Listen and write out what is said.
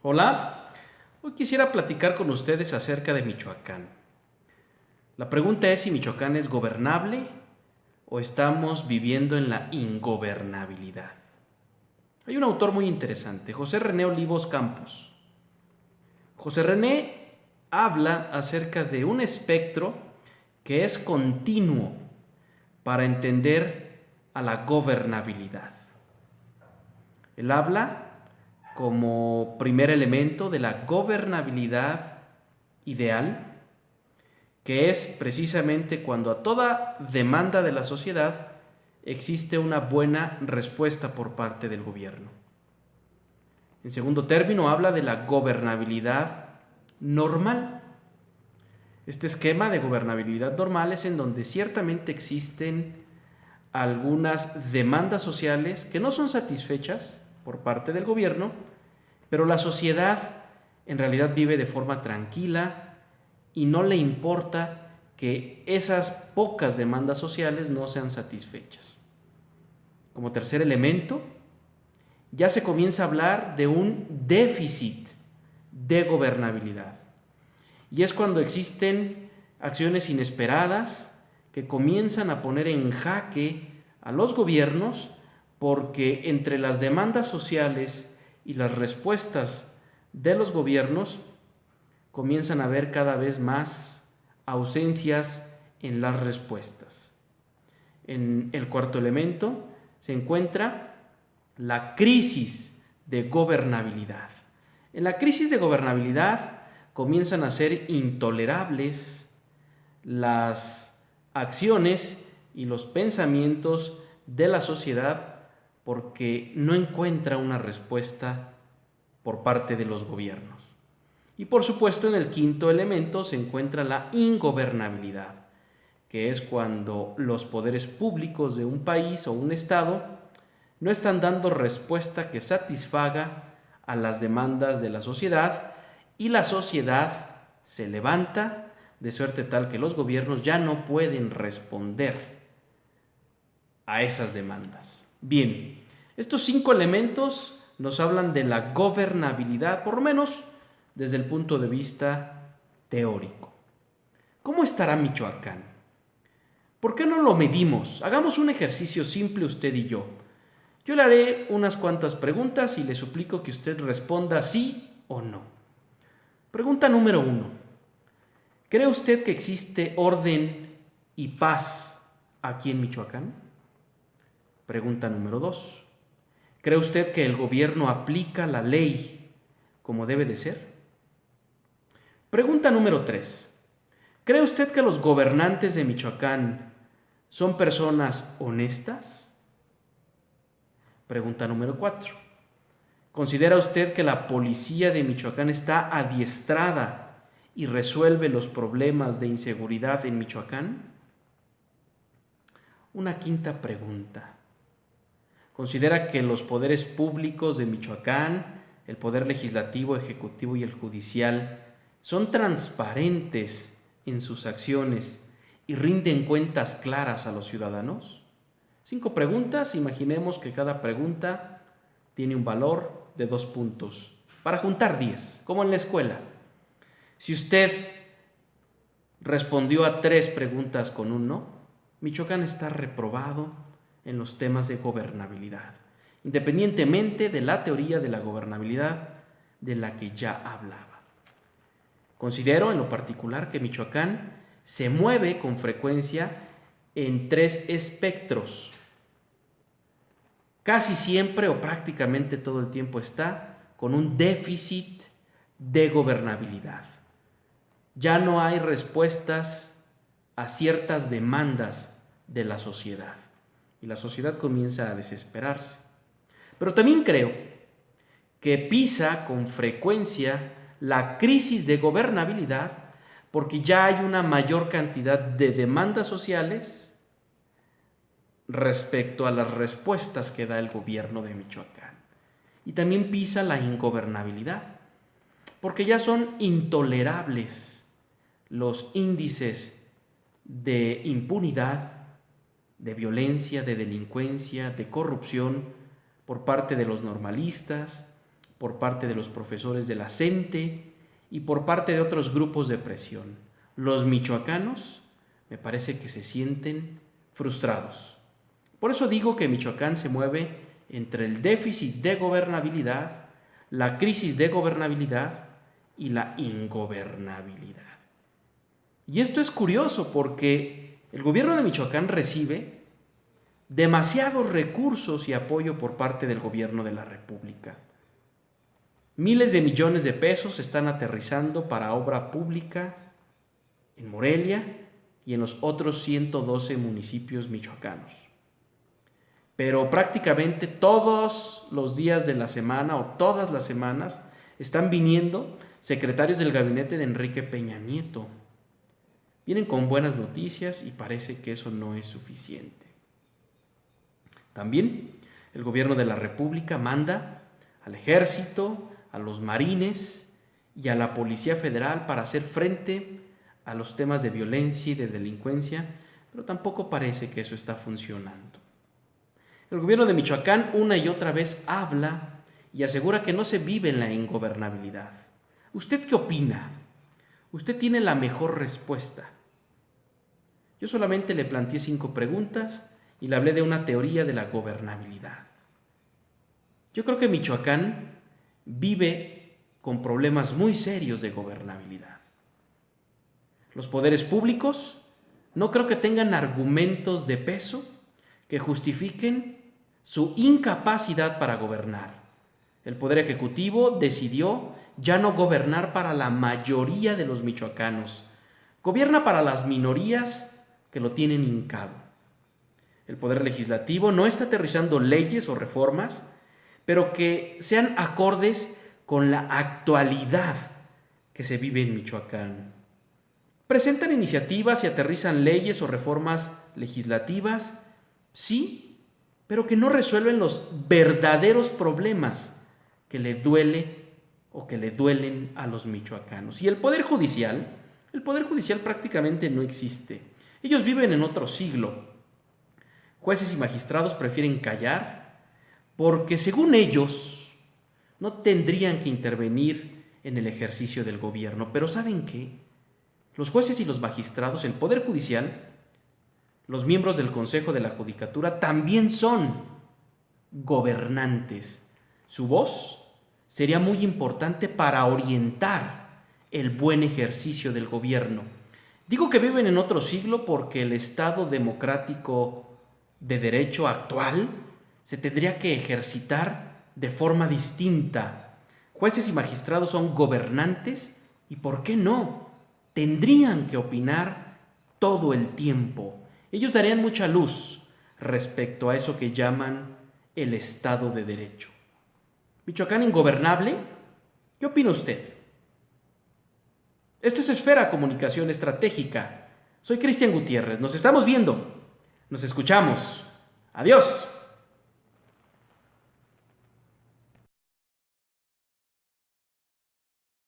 Hola, hoy quisiera platicar con ustedes acerca de Michoacán. La pregunta es si Michoacán es gobernable o estamos viviendo en la ingobernabilidad. Hay un autor muy interesante, José René Olivos Campos. José René habla acerca de un espectro que es continuo para entender a la gobernabilidad. Él habla como primer elemento de la gobernabilidad ideal, que es precisamente cuando a toda demanda de la sociedad existe una buena respuesta por parte del gobierno. En segundo término, habla de la gobernabilidad normal. Este esquema de gobernabilidad normal es en donde ciertamente existen algunas demandas sociales que no son satisfechas por parte del gobierno, pero la sociedad en realidad vive de forma tranquila y no le importa que esas pocas demandas sociales no sean satisfechas. Como tercer elemento, ya se comienza a hablar de un déficit de gobernabilidad. Y es cuando existen acciones inesperadas que comienzan a poner en jaque a los gobiernos, porque entre las demandas sociales y las respuestas de los gobiernos comienzan a haber cada vez más ausencias en las respuestas. En el cuarto elemento se encuentra la crisis de gobernabilidad. En la crisis de gobernabilidad comienzan a ser intolerables las acciones y los pensamientos de la sociedad porque no encuentra una respuesta por parte de los gobiernos. Y por supuesto, en el quinto elemento se encuentra la ingobernabilidad, que es cuando los poderes públicos de un país o un estado no están dando respuesta que satisfaga a las demandas de la sociedad y la sociedad se levanta de suerte tal que los gobiernos ya no pueden responder a esas demandas. Bien, estos 5 elementos nos hablan de la gobernabilidad, por lo menos desde el punto de vista teórico. ¿Cómo estará Michoacán? ¿Por qué no lo medimos? Hagamos un ejercicio simple usted y yo. Yo le haré unas cuantas preguntas y le suplico que usted responda sí o no. Pregunta número 1. ¿Cree usted que existe orden y paz aquí en Michoacán? Pregunta número 2. ¿Cree usted que el gobierno aplica la ley como debe de ser? Pregunta número 3. ¿Cree usted que los gobernantes de Michoacán son personas honestas? Pregunta número 4. ¿Considera usted que la policía de Michoacán está adiestrada y resuelve los problemas de inseguridad en Michoacán? Una quinta pregunta. ¿Considera que los poderes públicos de Michoacán, el poder legislativo, ejecutivo y el judicial, son transparentes en sus acciones y rinden cuentas claras a los ciudadanos? 5 preguntas, imaginemos que cada pregunta tiene un valor de 2 puntos, para juntar 10, como en la escuela. Si usted respondió a 3 preguntas con un no, Michoacán está reprobado en los temas de gobernabilidad, independientemente de la teoría de la gobernabilidad de la que ya hablaba. Considero en lo particular que Michoacán se mueve con frecuencia en 3 espectros. Casi siempre o prácticamente todo el tiempo está con un déficit de gobernabilidad. Ya no hay respuestas a ciertas demandas de la sociedad y la sociedad comienza a desesperarse. Pero también creo que pisa con frecuencia la crisis de gobernabilidad porque ya hay una mayor cantidad de demandas sociales respecto a las respuestas que da el gobierno de Michoacán. Y también pisa la ingobernabilidad, porque ya son intolerables los índices de impunidad, de violencia, de delincuencia, de corrupción por parte de los normalistas, por parte de los profesores de la CENTE y por parte de otros grupos de presión. Los michoacanos me parece que se sienten frustrados. Por eso digo que Michoacán se mueve entre el déficit de gobernabilidad, la crisis de gobernabilidad y la ingobernabilidad. Y esto es curioso porque el gobierno de Michoacán recibe demasiados recursos y apoyo por parte del gobierno de la República. Miles de millones de pesos están aterrizando para obra pública en Morelia y en los otros 112 municipios michoacanos. Pero prácticamente todos los días de la semana o todas las semanas están viniendo secretarios del gabinete de Enrique Peña Nieto. Vienen con buenas noticias y parece que eso no es suficiente. También el gobierno de la República manda al ejército, a los marines y a la Policía Federal para hacer frente a los temas de violencia y de delincuencia, pero tampoco parece que eso está funcionando. El gobierno de Michoacán una y otra vez habla y asegura que no se vive en la ingobernabilidad. ¿Usted qué opina? Usted tiene la mejor respuesta. Yo solamente le planteé 5 preguntas y le hablé de una teoría de la gobernabilidad. Yo creo que Michoacán vive con problemas muy serios de gobernabilidad. Los poderes públicos no creo que tengan argumentos de peso que justifiquen su incapacidad para gobernar. El Poder Ejecutivo decidió ya no gobernar para la mayoría de los michoacanos. Gobierna para las minorías que lo tienen hincado. El Poder Legislativo no está aterrizando leyes o reformas, pero que sean acordes con la actualidad que se vive en Michoacán. ¿Presentan iniciativas y aterrizan leyes o reformas legislativas? Sí, pero que no resuelven los verdaderos problemas que le duele o que le duelen a los michoacanos. Y el Poder Judicial prácticamente no existe. Ellos viven en otro siglo. Jueces y magistrados prefieren callar porque, según ellos, no tendrían que intervenir en el ejercicio del gobierno. Pero ¿saben qué? Los jueces y los magistrados, el Poder Judicial, los miembros del Consejo de la Judicatura también son gobernantes. Su voz sería muy importante para orientar el buen ejercicio del gobierno. Digo que viven en otro siglo porque el Estado democrático de derecho actual se tendría que ejercitar de forma distinta. Jueces y magistrados son gobernantes y, ¿por qué no?, tendrían que opinar todo el tiempo. Ellos darían mucha luz respecto a eso que llaman el Estado de Derecho. ¿Michoacán ingobernable? ¿Qué opina usted? Esto es Esfera Comunicación Estratégica. Soy Cristian Gutiérrez. Nos estamos viendo. Nos escuchamos. Adiós.